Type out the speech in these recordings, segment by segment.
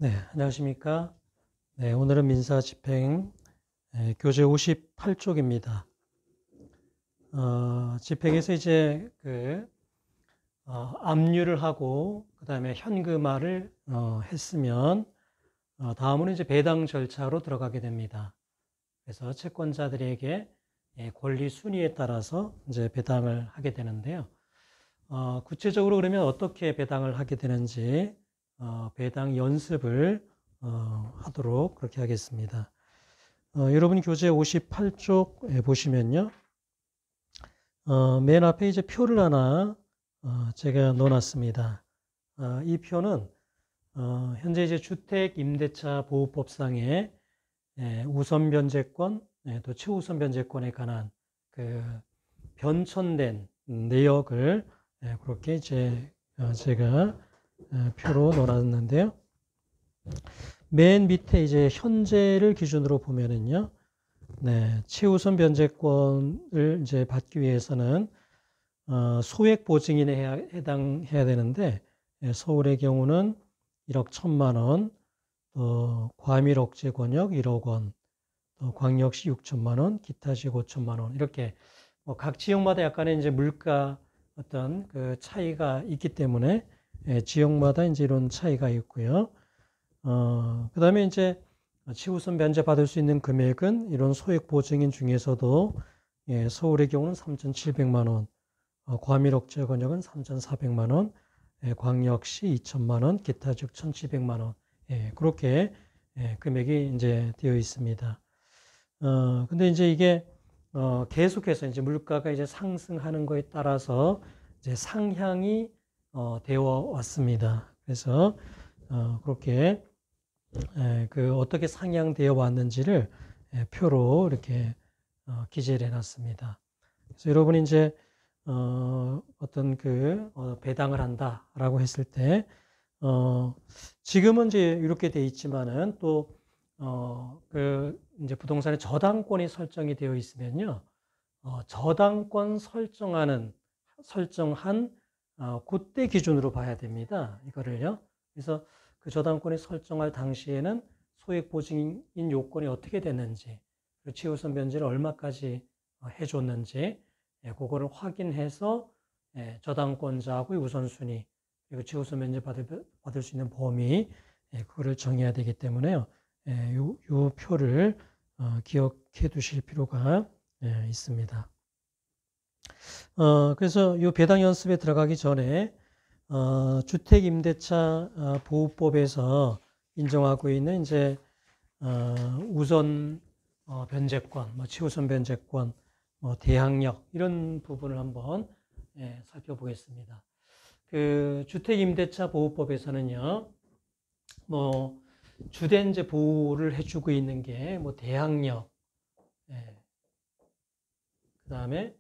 네, 안녕하십니까. 네, 오늘은 민사집행 교재 58쪽입니다. 집행에서 이제 압류를 하고 그 다음에 현금화를 했으면 다음은 이제 배당 절차로 들어가게 됩니다. 그래서 채권자들에게 권리 순위에 따라서 이제 배당을 하게 되는데요. 구체적으로 그러면 어떻게 배당을 하게 되는지 배당 연습을 하도록 그렇게 하겠습니다. 여러분 교재 58쪽 보시면요. 맨 앞에 이제 표를 하나 제가 넣어놨습니다. 이 표는 현재 이제 주택임대차 보호법상의 우선 변제권, 또 최우선 변제권에 관한 그 변천된 내역을 그렇게 이제 제가 표로 넣어놨는데요. 맨 밑에 이제 현재를 기준으로 보면은요, 최우선 변제권을 이제 받기 위해서는 소액 보증인에 해당해야 되는데, 서울의 경우는 1억 1천만 원, 또 과밀 억제 권역 1억 원, 또 광역시 6천만 원, 기타 지역 5천만 원 이렇게 각 지역마다 약간의 이제 물가 어떤 그 차이가 있기 때문에 지역마다 이제 이런 차이가 있고요. 그 다음에 이제 최우선 변제 받을 수 있는 금액은 이런 소액 보증인 중에서도 서울의 경우는 3,700만 원, 과밀 억제 권역은 3,400만 원, 광역시 2천만 원, 기타 즉 1,700만 원, 그렇게 금액이 이제 되어 있습니다. 근데 이제 이게 계속해서 이제 물가가 이제 상승하는 거에 따라서 이제 상향이 되어 왔습니다. 그래서 그렇게 어떻게 상향되어 왔는지를 표로 이렇게 기재를 해놨습니다. 그래서 여러분이 이제 어떤 배당을 한다라고 했을 때 지금은 이제 이렇게 돼 있지만은 또 이제 부동산의 저당권이 설정이 되어 있으면요, 저당권 설정한 그때 기준으로 봐야 됩니다. 이거를요. 그래서 그 저당권이 설정할 당시에는 소액 보증인 요건이 어떻게 됐는지, 그리고 최우선 변제를 얼마까지 해줬는지, 그거를 확인해서 저당권자하고의 우선순위, 그리고 최우선 변제 받을 수 있는 범위, 그거를 정해야 되기 때문에요. 요 표를 기억해 두실 필요가 있습니다. 그래서 이 배당 연습에 들어가기 전에 주택임대차 보호법에서 인정하고 있는 이제 우선 변제권, 최우선 변제권, 대항력 이런 부분을 한번 살펴보겠습니다. 그 주택임대차 보호법에서는요, 주된 이제 보호를 해주고 있는 게 대항력, 그 다음에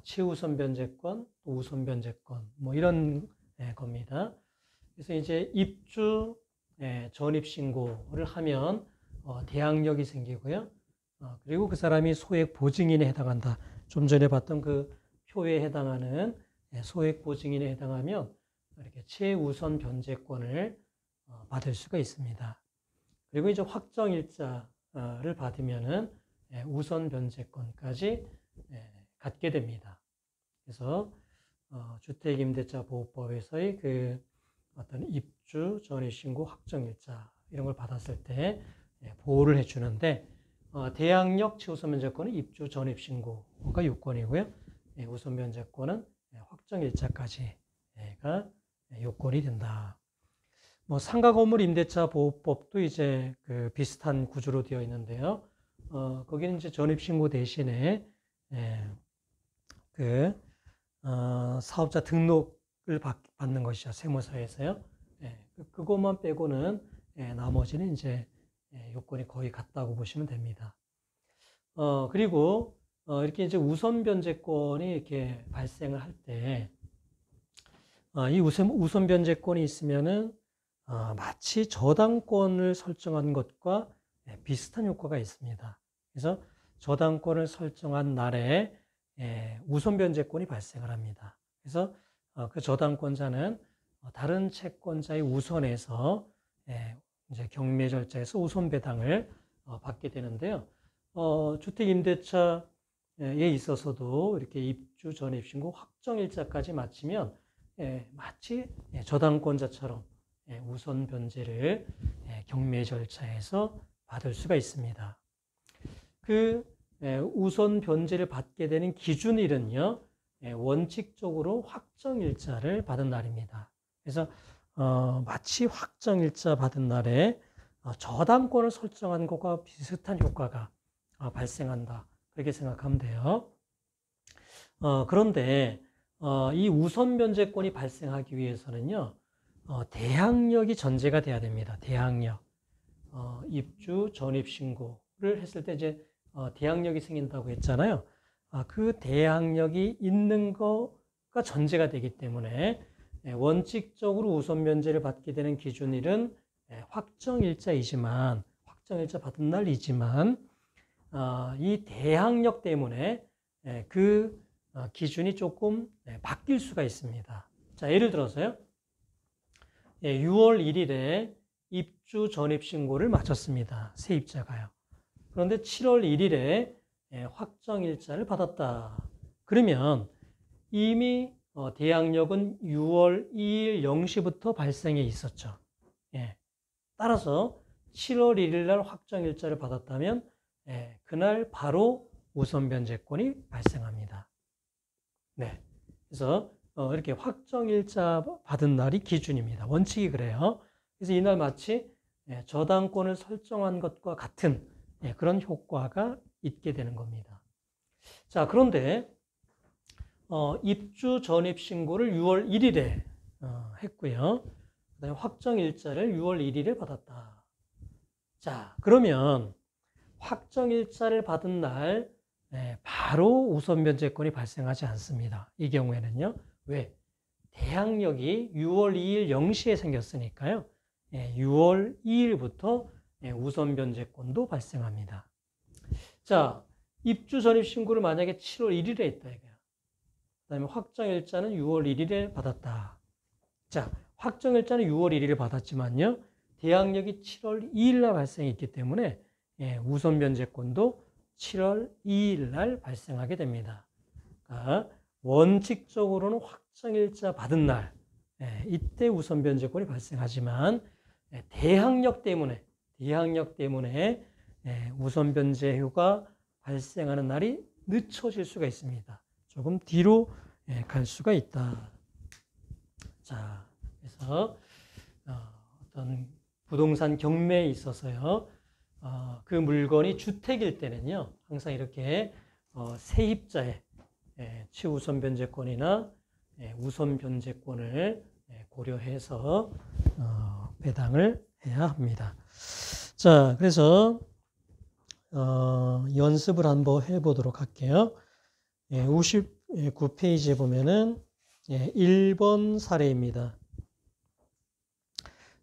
최우선 변제권, 또 우선 변제권, 이런 겁니다. 그래서 이제 입주 전입 신고를 하면 대항력이 생기고요. 그리고 그 사람이 소액 보증인에 해당한다. 좀 전에 봤던 그 표에 해당하는 소액 보증인에 해당하면 이렇게 최우선 변제권을 받을 수가 있습니다. 그리고 이제 확정일자를 받으면은 우선 변제권까지 갖게 됩니다. 그래서 주택임대차 보호법에서의 그 어떤 입주 전입신고 확정일자 이런 걸 받았을 때 보호를 해주는데, 대항력 최우선 변제권은 입주 전입신고가 요건이고요. 우선 변제권은 확정일자까지가 요건이 된다. 상가 건물 임대차 보호법도 이제 비슷한 구조로 되어 있는데요. 거기는 이제 전입신고 대신에 사업자 등록을 받는 것이죠. 세무서에서요. 그것만 빼고는 나머지는 이제 요건이 거의 같다고 보시면 됩니다. 그리고 이렇게 이제 우선 변제권이 이렇게 발생을 할 때, 이 우선 변제권이 있으면은 마치 저당권을 설정한 것과 비슷한 효과가 있습니다. 그래서 저당권을 설정한 날에 우선 변제권이 발생을 합니다. 그래서 그 저당권자는 다른 채권자의 우선에서 이제 경매 절차에서 우선 배당을 받게 되는데요. 주택임대차에 있어서도 이렇게 입주 전입신고 확정일자까지 마치면 마치 저당권자처럼 우선 변제를 경매 절차에서 받을 수가 있습니다. 그 우선 변제를 받게 되는 기준일은요, 원칙적으로 확정일자를 받은 날입니다. 그래서 마치 확정일자 받은 날에 저당권을 설정한 것과 비슷한 효과가 발생한다. 그렇게 생각하면 돼요. 그런데 이 우선 변제권이 발생하기 위해서는요, 대항력이 전제가 돼야 됩니다. 대항력. 입주 전입 신고를 했을 때 이제 대항력이 생긴다고 했잖아요. 그 대항력이 있는 거가 전제가 되기 때문에 원칙적으로 우선 변제를 받게 되는 기준일은 확정일자이지만, 확정일자 받은 날이지만, 이 대항력 때문에 그 기준이 조금 바뀔 수가 있습니다. 자, 예를 들어서요. 6월 1일에 입주 전입 신고를 마쳤습니다. 세입자가요. 그런데 7월 1일에 확정일자를 받았다. 그러면 이미 대항력은 6월 2일 0시부터 발생해 있었죠. 따라서 7월 1일 날 확정일자를 받았다면 그날 바로 우선 변제권이 발생합니다. 네. 그래서 이렇게 확정일자 받은 날이 기준입니다. 원칙이 그래요. 그래서 이날 마치 저당권을 설정한 것과 같은 그런 효과가 있게 되는 겁니다. 자, 그런데 입주 전입 신고를 6월 1일에 했고요. 그다음에 확정일자를 6월 1일에 받았다. 자, 그러면 확정일자를 받은 날 바로 우선 변제권이 발생하지 않습니다. 이 경우에는요. 왜? 대항력이 6월 2일 0시에 생겼으니까요. 6월 2일부터 우선 변제권도 발생합니다. 자, 입주 전입 신고를 만약에 7월 1일에 했다 이거야. 그다음에 확정일자는 6월 1일에 받았다. 자, 확정일자는 6월 1일에 받았지만요. 대항력이 7월 2일 날 발생했기 때문에 우선 변제권도 7월 2일 날 발생하게 됩니다. 그러니까 원칙적으로는 확정일자 받은 날 이때 우선 변제권이 발생하지만 대항력 때문에 우선 변제효가 발생하는 날이 늦춰질 수가 있습니다. 조금 뒤로 갈 수가 있다. 자, 그래서 어떤 부동산 경매에 있어서요, 그 물건이 주택일 때는요, 항상 이렇게 세입자의 취우선 변제권이나 우선 변제권을 고려해서 배당을 해야 합니다. 자, 그래서 연습을 한번 해보도록 할게요. 59페이지에 보면은 1번 사례입니다.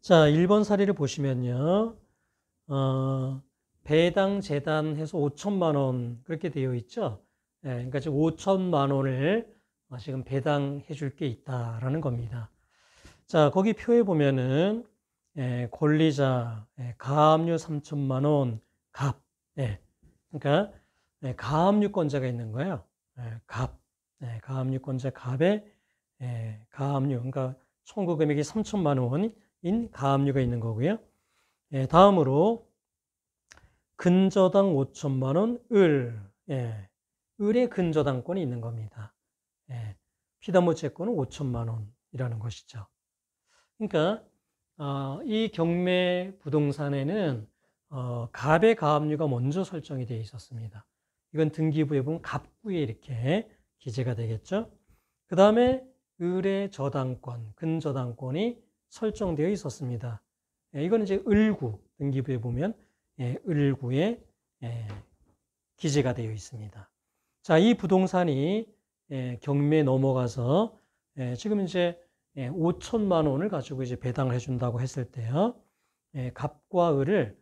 자, 1번 사례를 보시면요. 배당 재단해서 5천만 원 그렇게 되어 있죠. 그러니까 지금 5천만 원을 지금 배당해 줄 게 있다라는 겁니다. 자, 거기 표에 보면은 권리자 가압류 3천만 원 갑. 그러니까 가압류권자가 있는 거예요. 갑. 가압류권자 갑에 가압류, 그러니까 청구 금액이 3천만 원인 가압류가 있는 거고요. 다음으로 근저당 5천만 원 을. 을의 근저당권이 있는 겁니다. 피담보 채권은 5천만 원이라는 것이죠. 그러니까 이 경매 부동산에는 갑의 가압류가 먼저 설정이 되어 있었습니다. 이건 등기부에 보면 갑구에 이렇게 기재가 되겠죠. 그 다음에 을의 저당권, 근저당권이 설정되어 있었습니다. 이건 이제 을구, 등기부에 보면 을구에 기재가 되어 있습니다. 자, 이 부동산이 경매에 넘어가서 지금 이제 5천만 원을 가지고 이제 배당을 해준다고 했을 때요. 갑과 을을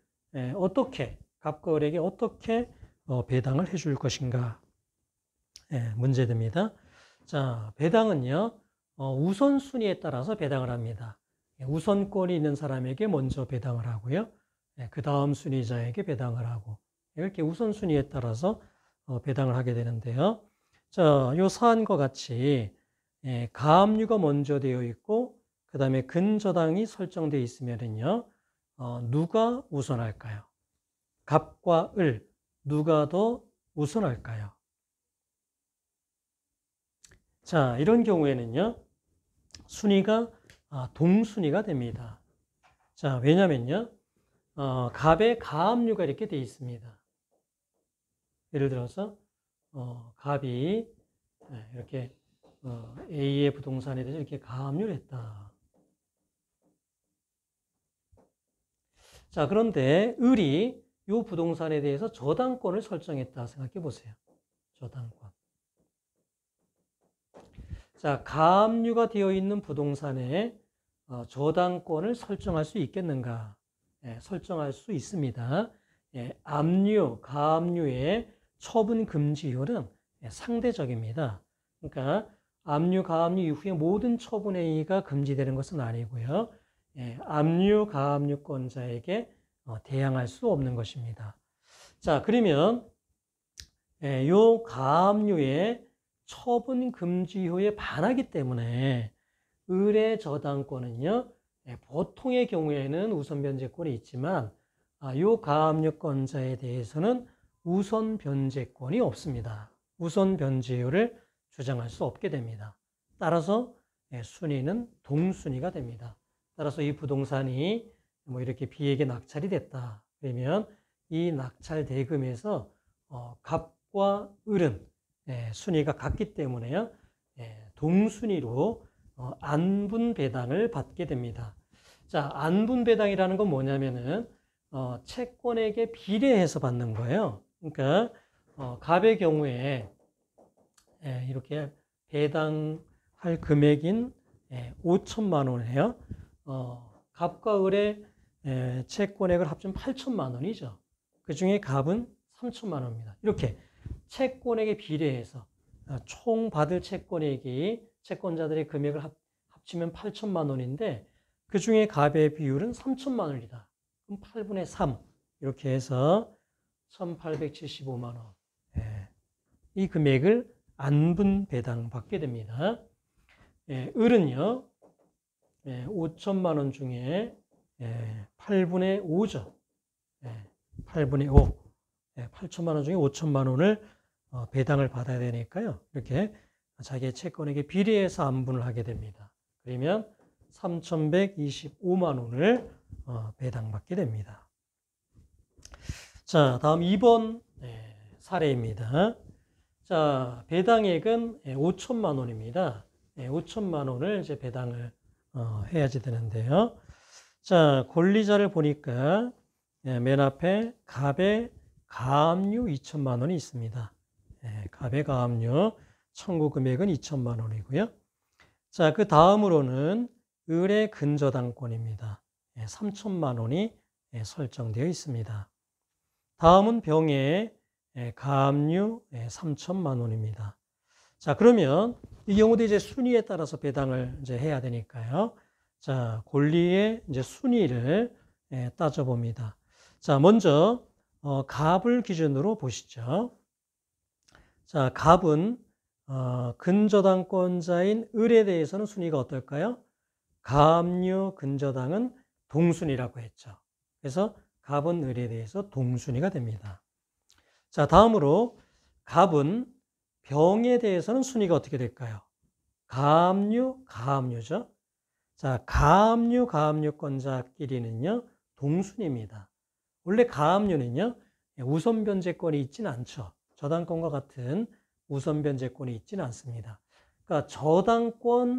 갑과 을에게 어떻게 배당을 해줄 것인가 문제됩니다. 자, 배당은요, 우선순위에 따라서 배당을 합니다. 우선권이 있는 사람에게 먼저 배당을 하고요. 그 다음 순위자에게 배당을 하고 이렇게 우선순위에 따라서 배당을 하게 되는데요. 자, 요 사안과 같이 가압류가 먼저 되어 있고 그 다음에 근저당이 설정되어 있으면은요, 누가 우선할까요? 갑과 을 누가 더 우선할까요? 자, 이런 경우에는요, 순위가 동순위가 됩니다. 자, 왜냐면요, 갑에 가압류가 이렇게 되어 있습니다. 예를 들어서 갑이 이렇게 A의 부동산에 대해서 이렇게 가압류를 했다. 자, 그런데 을이 이 부동산에 대해서 저당권을 설정했다 생각해 보세요. 저당권. 자, 가압류가 되어 있는 부동산에 저당권을 설정할 수 있겠는가? 설정할 수 있습니다. 압류, 가압류의 처분 금지율은 상대적입니다. 그러니까 압류, 가압류 이후에 모든 처분 행위가 금지되는 것은 아니고요. 압류, 가압류권자에게 대항할 수 없는 것입니다. 자, 그러면 요 가압류의 처분 금지효에 반하기 때문에 을의 저당권은요, 보통의 경우에는 우선 변제권이 있지만 요 가압류권자에 대해서는 우선 변제권이 없습니다. 우선 변제율을 주장할 수 없게 됩니다. 따라서 순위는 동순위가 됩니다. 따라서 이 부동산이 뭐 이렇게 B에게 낙찰이 됐다. 그러면 이 낙찰 대금에서 갑과 을은 순위가 같기 때문에요. 동순위로 안분 배당을 받게 됩니다. 자, 안분 배당이라는 건 뭐냐면은 채권에게 비례해서 받는 거예요. 그러니까 갑의 경우에 이렇게 배당할 금액인 5천만 원이에요. 갑과 을의 채권액을 합치면 8천만 원이죠. 그 중에 갑은 3천만 원입니다. 이렇게 채권액에 비례해서 총 받을 채권액이 채권자들의 금액을 합치면 8천만 원인데 그 중에 갑의 비율은 3천만 원이다. 그럼 8분의 3 이렇게 해서 1,875만 원. 이 금액을 안분 배당 받게 됩니다. 을은요, 5천만 원 중에 8분의 5죠. 8분의 5. 8천만 원 중에 5천만 원을 배당을 받아야 되니까요. 이렇게 자기의 채권에게 비례해서 안분을 하게 됩니다. 그러면 3,125만 원을 배당받게 됩니다. 자, 다음 2번 사례입니다. 자, 배당액은 5천만 원입니다. 5천만 원을 이제 배당을 해야지 되는데요. 자, 권리자를 보니까 맨 앞에 갑의 가압류 2천만 원이 있습니다. 갑의 가압류 청구 금액은 2천만 원이고요. 자, 그 다음으로는 을의 근저당권입니다. 3천만 원이 설정되어 있습니다. 다음은 병의 가압류 3천만 원입니다. 자, 그러면 이 경우도 이제 순위에 따라서 배당을 이제 해야 되니까요. 자, 권리의 이제 순위를 따져봅니다. 자, 먼저 갑을 기준으로 보시죠. 자, 갑은 근저당권자인 을에 대해서는 순위가 어떨까요? 가압류 근저당은 동순위라고 했죠. 그래서 갑은 을에 대해서 동순위가 됩니다. 자, 다음으로 갑은 병에 대해서는 순위가 어떻게 될까요? 가압류, 가압류죠. 자, 가압류, 가압류권자끼리는요, 동순위입니다. 원래 가압류는요, 우선 변제권이 있지는 않죠. 저당권과 같은 우선 변제권이 있지는 않습니다. 그러니까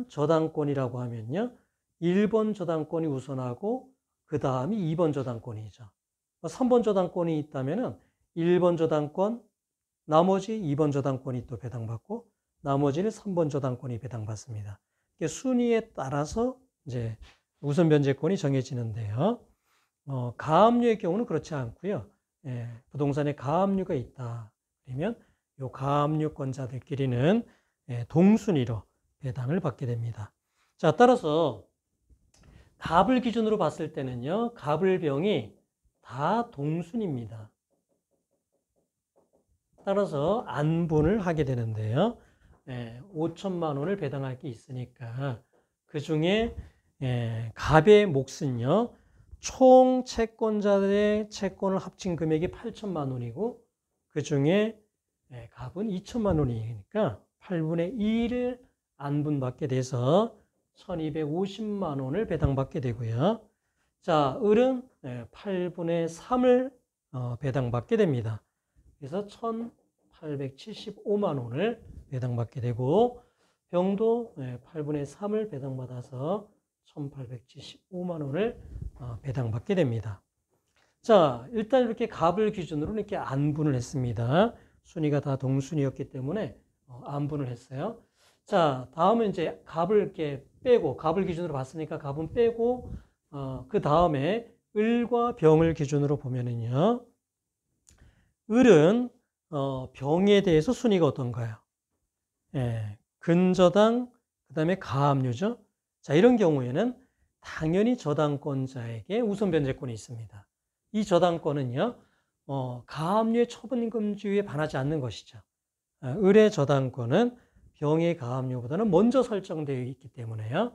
저당권이라고 하면요, 1번 저당권이 우선하고 그 다음이 2번 저당권이죠. 3번 저당권이 있다면은 1번 저당권, 나머지 2번 저당권이 또 배당받고 나머지는 3번 저당권이 배당받습니다. 순위에 따라서 이제 우선 변제권이 정해지는데요. 가압류의 경우는 그렇지 않고요. 부동산에 가압류가 있다. 그러면 이 가압류권자들끼리는 동순위로 배당을 받게 됩니다. 자, 따라서 갑을 기준으로 봤을 때는요, 갑을병이 다 동순입니다. 따라서 안분을 하게 되는데요. 5천만 원을 배당할 게 있으니까 그 중에 갑의 몫은요, 총 채권자들의 채권을 합친 금액이 8천만 원이고 그 중에 갑은 2천만 원이니까 8분의 2를 안분받게 돼서 1250만 원을 배당받게 되고요. 자, 을은 8분의 3을 배당받게 됩니다. 그래서 1875만 원을 배당받게 되고 병도 8분의 3을 배당받아서 1875만 원을 배당받게 됩니다. 자, 일단 이렇게 갑을 기준으로 이렇게 안분을 했습니다. 순위가 다 동순이었기 때문에 안분을 했어요. 자, 다음은 이제 갑을 이렇게 빼고, 갑을 기준으로 봤으니까 갑은 빼고, 그 다음에 을과 병을 기준으로 보면은요, 을은 병에 대해서 순위가 어떤가요? 근저당, 그 다음에 가압류죠. 자, 이런 경우에는 당연히 저당권자에게 우선 변제권이 있습니다. 이 저당권은요, 가압류의 처분금지에 반하지 않는 것이죠. 을의 저당권은 병의 가압류보다는 먼저 설정되어 있기 때문에요,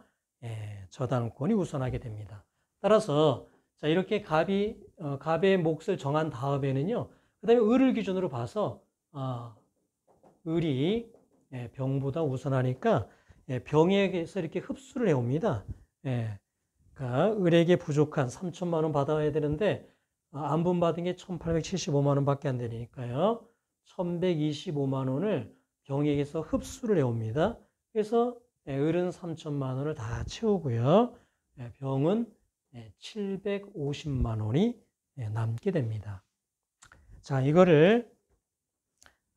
저당권이 우선하게 됩니다. 따라서 자, 이렇게 갑의 몫을 정한 다음에는요, 그 다음에 을을 기준으로 봐서 을이 병보다 우선하니까 병에게서 이렇게 흡수를 해옵니다. 그러니까 을에게 부족한 3천만 원 받아야 되는데 안분받은 게 1875만 원밖에 안 되니까요. 1125만 원을 병에게서 흡수를 해옵니다. 그래서 을은 3천만 원을 다 채우고요. 병은 750만 원이 남게 됩니다. 자, 이거를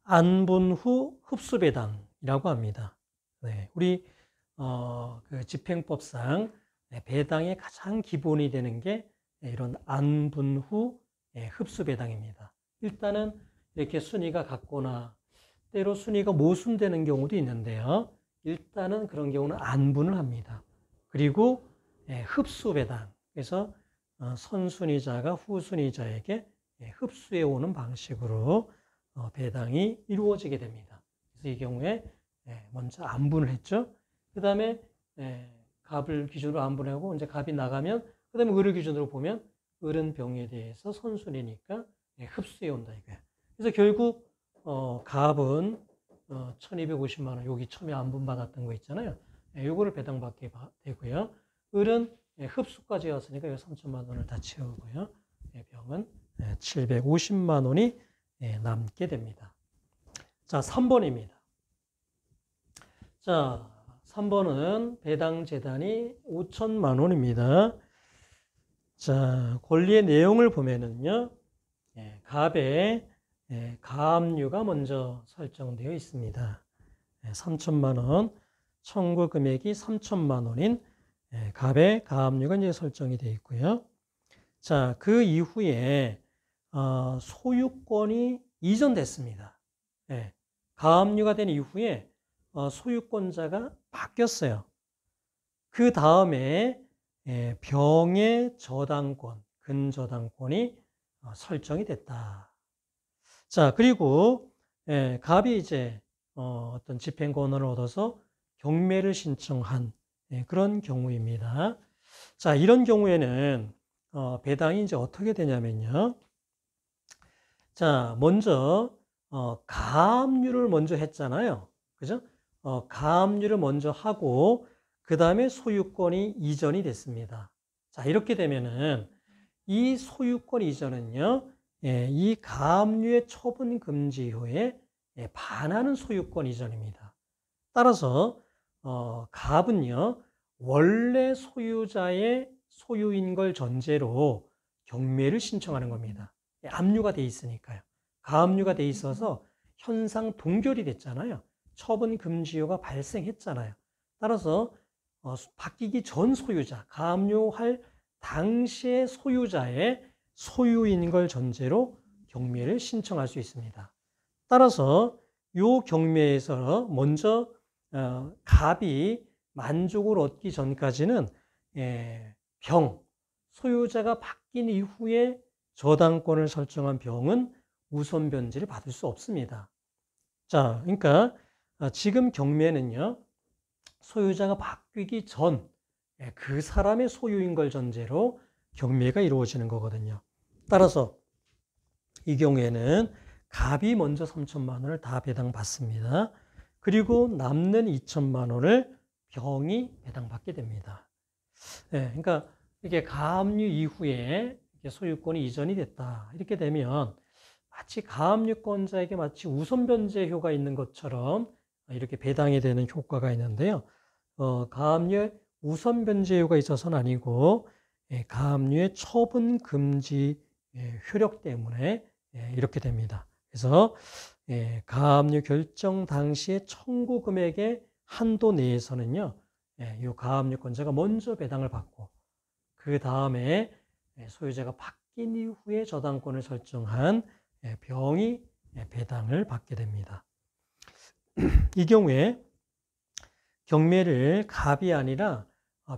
안분 후 흡수배당이라고 합니다. 우리 그 집행법상 배당의 가장 기본이 되는 게 이런 안분 후 흡수배당입니다. 일단은 이렇게 순위가 같거나 때로 순위가 모순되는 경우도 있는데요. 일단은 그런 경우는 안분을 합니다. 그리고 흡수배당, 그래서 선순위자가 후순위자에게 흡수해 오는 방식으로 배당이 이루어지게 됩니다. 그래서 이 경우에 먼저 안분을 했죠. 그 다음에 갑을 기준으로 안분하고 이제 갑이 나가면 그 다음에 을을 기준으로 보면 을은 병에 대해서 선순위니까 흡수해 온다 이거야. 그래서 결국 갑은 1250만 원, 여기 처음에 안분 받았던 거 있잖아요. 요거를 배당받게 되고요. 을은 흡수까지 왔으니까 3천만 원을 다 채우고요. 병은 750만 원이 남게 됩니다. 자, 3번입니다. 자, 3번은 배당 재단이 5천만 원입니다. 자, 권리의 내용을 보면은요, 갑의 가압류가 먼저 설정되어 있습니다. 3천만 원, 청구 금액이 3천만 원인 갑의 가압류가 이제 설정이 되어 있고요. 자, 그 이후에 소유권이 이전됐습니다. 가압류가 된 이후에 소유권자가 바뀌었어요. 그 다음에 병의 저당권, 근저당권이 설정이 됐다. 자, 그리고 갑이 이제 어떤 집행 권한을 얻어서 경매를 신청한 그런 경우입니다. 자, 이런 경우에는 배당이 이제 어떻게 되냐면요. 자, 먼저 가압류를 먼저 했잖아요. 그죠? 가압류를 먼저 하고 그 다음에 소유권이 이전이 됐습니다. 자, 이렇게 되면은 이 소유권 이전은요, 이 가압류의 처분 금지효에 반하는 소유권 이전입니다. 따라서 갑은요, 원래 소유자의 소유인 걸 전제로 경매를 신청하는 겁니다. 압류가 돼 있으니까요. 가압류가 돼 있어서 현상 동결이 됐잖아요. 처분 금지효가 발생했잖아요. 따라서 바뀌기 전 소유자, 가압류할 당시의 소유자의 소유인 걸 전제로 경매를 신청할 수 있습니다. 따라서 이 경매에서 먼저 갑이 만족을 얻기 전까지는 병, 소유자가 바뀐 이후에 저당권을 설정한 병은 우선 변제를 받을 수 없습니다. 자, 그러니까 지금 경매는요, 소유자가 바뀌기 전 그 사람의 소유인 걸 전제로 경매가 이루어지는 거거든요. 따라서 이 경우에는 갑이 먼저 3천만 원을 다 배당받습니다. 그리고 남는 2천만 원을 병이 배당받게 됩니다. 그러니까 이게 가압류 이후에 소유권이 이전이 됐다. 이렇게 되면 마치 가압류권자에게 마치 우선 변제효가 있는 것처럼 이렇게 배당이 되는 효과가 있는데요. 가압류에 우선 변제효가 있어서는 아니고 가압류의 처분 금지 효력 때문에 이렇게 됩니다. 그래서 가압류 결정 당시의 청구 금액의 한도 내에서는요, 이 가압류권자가 먼저 배당을 받고 그 다음에 소유자가 바뀐 이후에 저당권을 설정한 병이 배당을 받게 됩니다. 이 경우에 경매를 갑이 아니라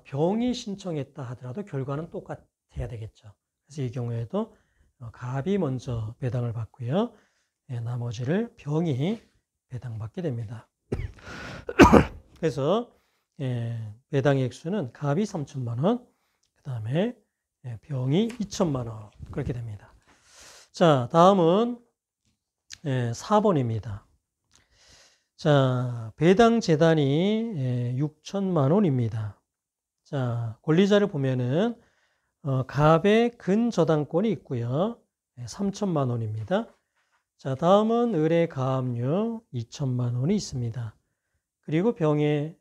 병이 신청했다 하더라도 결과는 똑같아야 되겠죠. 그래서 이 경우에도 갑이 먼저 배당을 받고요. 나머지를 병이 배당받게 됩니다. 그래서 배당의 액수는 갑이 3천만 원, 그 다음에 병이 2천만 원 그렇게 됩니다. 자, 다음은 4번입니다. 자, 배당 재단이 6천만 원입니다. 자, 권리자를 보면은 갑의 근저당권이 있고요. 3천만 원입니다. 자, 다음은 을의 가압류 2천만 원이 있습니다. 그리고 병의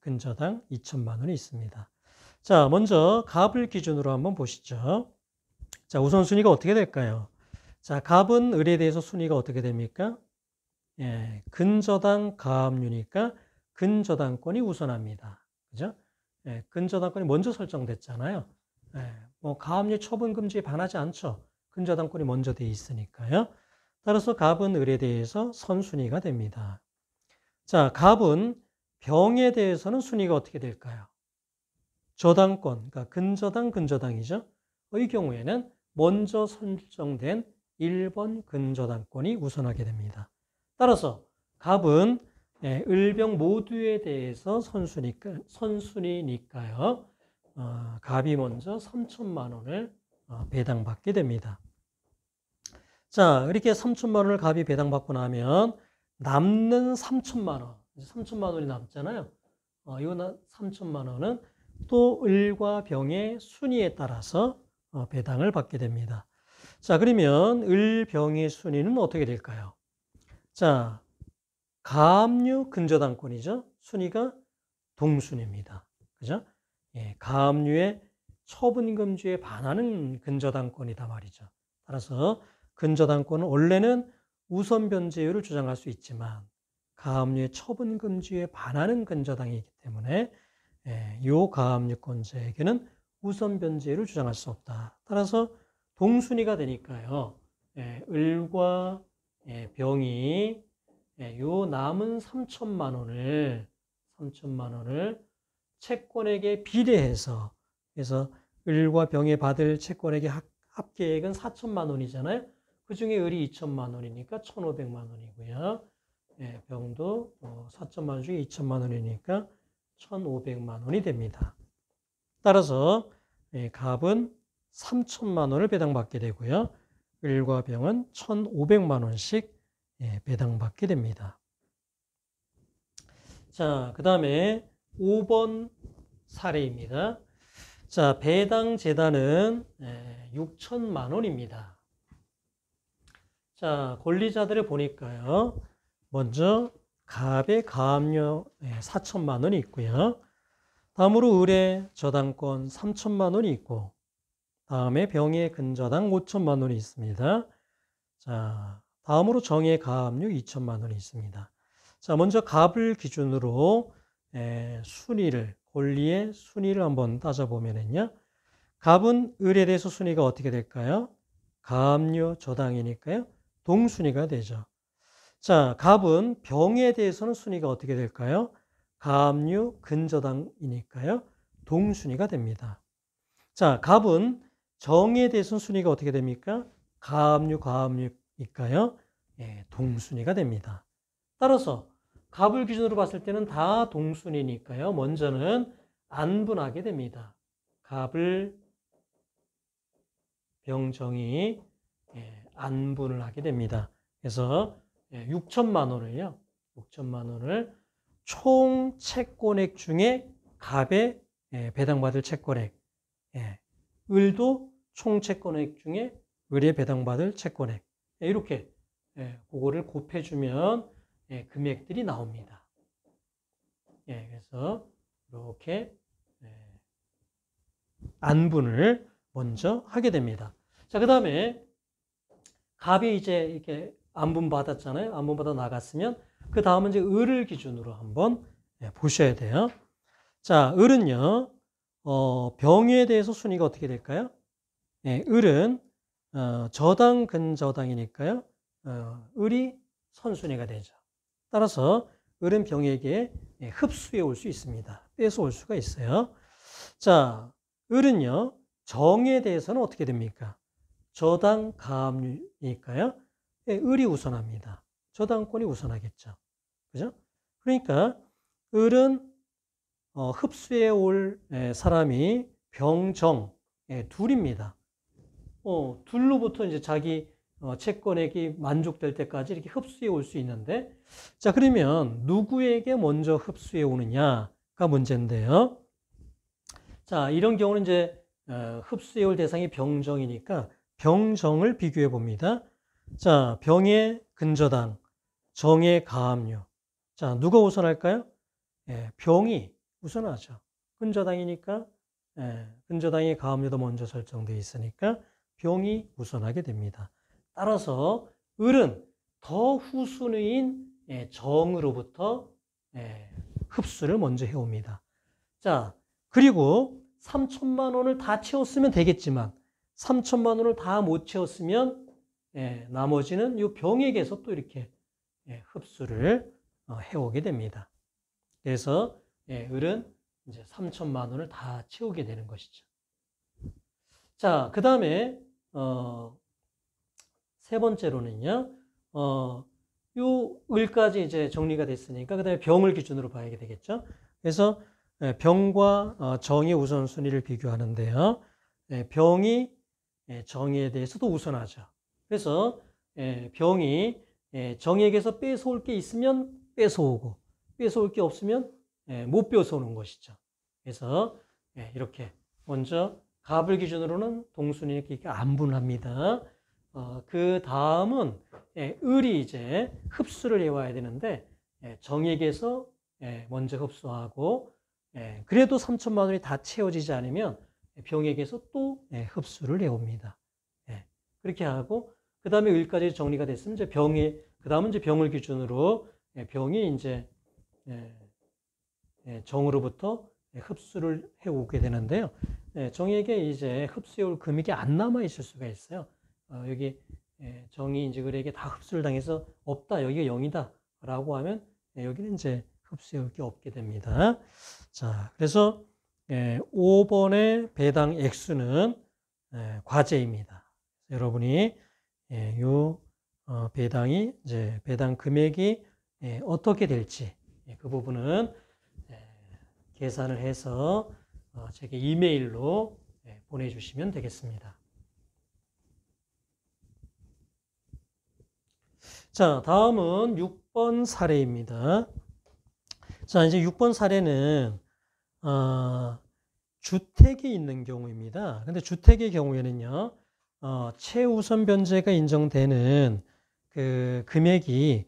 근저당 2천만 원이 있습니다. 자, 먼저 갑을 기준으로 한번 보시죠. 자, 우선 순위가 어떻게 될까요? 자, 갑은 을에 대해서 순위가 어떻게 됩니까? 근저당 가압류니까 근저당권이 우선합니다. 그죠? 근저당권이 먼저 설정됐잖아요. 뭐 가압류 처분 금지에 반하지 않죠. 근저당권이 먼저 돼 있으니까요. 따라서 갑은 을에 대해서 선순위가 됩니다. 자, 갑은 병에 대해서는 순위가 어떻게 될까요? 저당권, 그러니까 근저당, 근저당이죠. 이 경우에는 먼저 설정된 1번 근저당권이 우선하게 됩니다. 따라서 갑은 을병 모두에 대해서 선순위니까요. 갑이 먼저 3천만 원을 배당받게 됩니다. 자, 이렇게 3천만 원을 갑이 배당받고 나면 남는 3천만 원, 3천만 원이 남잖아요. 이 3천만 원은 또 을과 병의 순위에 따라서 배당을 받게 됩니다. 자, 그러면 을, 병의 순위는 어떻게 될까요? 자, 가압류 근저당권이죠. 순위가 동순위입니다. 그죠? 가압류의 처분금지에 반하는 근저당권이다 말이죠. 따라서 근저당권은 원래는 우선 변제율을 주장할 수 있지만 가압류의 처분금지에 반하는 근저당이기 때문에 이 가압류권자에게는 우선 변제율을 주장할 수 없다. 따라서 동순위가 되니까요. 을과 병이 요 남은 3천만 원을 채권에게 비례해서, 그래서 을과 병에 받을 채권에게 합계액은 4천만 원이잖아요. 그 중에 을이 2천만 원이니까 1,500만 원이고요. 병도 4천만 원 중에 2천만 원이니까 1,500만 원이 됩니다. 따라서 갑은 3천만 원을 배당받게 되고요. 을과 병은 1,500만 원씩 배당받게 됩니다. 자, 그 다음에 5번 사례입니다. 자, 배당 재단은 6천만 원입니다. 자, 권리자들을 보니까요. 먼저 갑의 가압류 4천만 원이 있고요. 다음으로 을의 저당권 3천만 원이 있고, 다음에 병의 근저당 5천만 원이 있습니다. 자, 다음으로 정의 가압류 2천만 원이 있습니다. 자, 먼저 갑을 기준으로 권리의 순위를 한번 따져보면요. 갑은 을에 대해서 순위가 어떻게 될까요? 가압류 저당이니까요. 동순위가 되죠. 자, 갑은 병에 대해서는 순위가 어떻게 될까요? 가압류 근저당이니까요. 동순위가 됩니다. 자, 갑은 정에 대해서는 순위가 어떻게 됩니까? 가압류니까요. 예, 동순위가 됩니다. 따라서 갑을 기준으로 봤을 때는 다 동순위니까요. 먼저는 안분하게 됩니다. 갑을 병정이 안분을 하게 됩니다. 그래서 6천만 원을요. 6천만 원을 총 채권액 중에 갑에 배당받을 채권액, 을도 총 채권액 중에 을에 배당받을 채권액, 이렇게 그거를 곱해주면 금액들이 나옵니다. 그래서 이렇게 안분을 먼저 하게 됩니다. 자, 그 다음에 갑이 이제 이렇게 안분 받았잖아요. 안분 받아 나갔으면 그 다음은 이제 을을 기준으로 한번 보셔야 돼요. 자, 을은요, 병에 대해서 순위가 어떻게 될까요? 을은 저당 근저당이니까요. 을이 선순위가 되죠. 따라서 을은 병에게 흡수해 올 수 있습니다. 뺏어 올 수가 있어요. 자, 을은요, 정에 대해서는 어떻게 됩니까? 저당 가압류니까요. 을이 우선합니다. 저당권이 우선하겠죠. 그죠? 그러니까 을은 흡수해 올 사람이 병정 둘입니다. 둘로부터 이제 자기 채권액이 만족될 때까지 이렇게 흡수해 올 수 있는데, 자, 그러면 누구에게 먼저 흡수해 오느냐가 문제인데요. 자, 이런 경우는 이제 흡수해 올 대상이 병정이니까 병정을 비교해 봅니다. 자, 병의 근저당, 정의 가압류. 자, 누가 우선할까요? 병이 우선하죠. 근저당이니까 근저당의 가압류도 먼저 설정되어 있으니까 병이 우선하게 됩니다. 따라서 을은 더 후순위인 정으로부터 흡수를 먼저 해옵니다. 자, 그리고 3천만 원을 다 채웠으면 되겠지만 3천만 원을 다 못 채웠으면 나머지는 이 병에게서 또 이렇게 흡수를 해오게 됩니다. 그래서 을은 이제 3천만 원을 다 채우게 되는 것이죠. 자, 그 다음에 세 번째로는요, 요 을까지 이제 정리가 됐으니까 그 다음에 병을 기준으로 봐야 되겠죠. 그래서 병과 정의 우선순위를 비교하는데요. 병이 정에 대해서도 우선하죠. 그래서 병이 정에게서 뺏어올 게 있으면 뺏어오고 뺏어올 게 없으면 못 뺏어오는 것이죠. 그래서 이렇게 먼저 갑을 기준으로는 동순위 이렇게 안분합니다. 그 다음은 을이 이제 흡수를 해와야 되는데 정에게서 먼저 흡수하고 그래도 3천만 원이 다 채워지지 않으면 병에게서 또 흡수를 해옵니다. 그렇게 하고 그 다음에 을까지 정리가 됐으면 이제 그 다음은 이제 병을 기준으로 병이 이제 정으로부터 흡수를 해오게 되는데요. 정에게 이제 흡수해올 금액이 안 남아 있을 수가 있어요. 여기 정이 이제 을에게 다 흡수를 당해서 없다, 여기가 0이다 라고 하면 여기는 이제 흡수해올 게 없게 됩니다. 자, 그래서 5번의 배당 액수는 과제입니다. 여러분이 요 배당이 이제 배당 금액이 어떻게 될지 그 부분은 계산을 해서 제게 이메일로 보내주시면 되겠습니다. 자, 다음은 6번 사례입니다. 자, 이제 6번 사례는 주택이 있는 경우입니다. 근데 주택의 경우에는요, 최우선 변제가 인정되는 그 금액이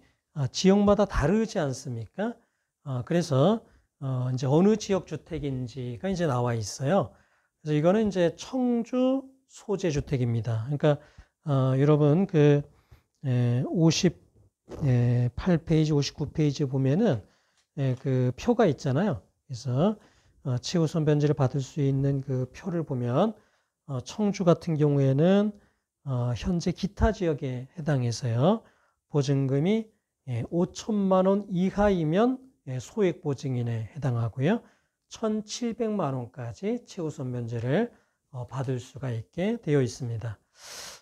지역마다 다르지 않습니까? 그래서 이제 어느 지역 주택인지가 이제 나와 있어요. 그래서 이거는 이제 청주 소재 주택입니다. 그러니까 여러분 그 58페이지, 59페이지 보면은 그 표가 있잖아요. 그래서 최우선 변제를 받을 수 있는 그 표를 보면 청주 같은 경우에는 현재 기타 지역에 해당해서요. 보증금이 5천만 원 이하이면 소액 보증인에 해당하고요. 1,700만 원까지 최우선 변제를 받을 수가 있게 되어 있습니다.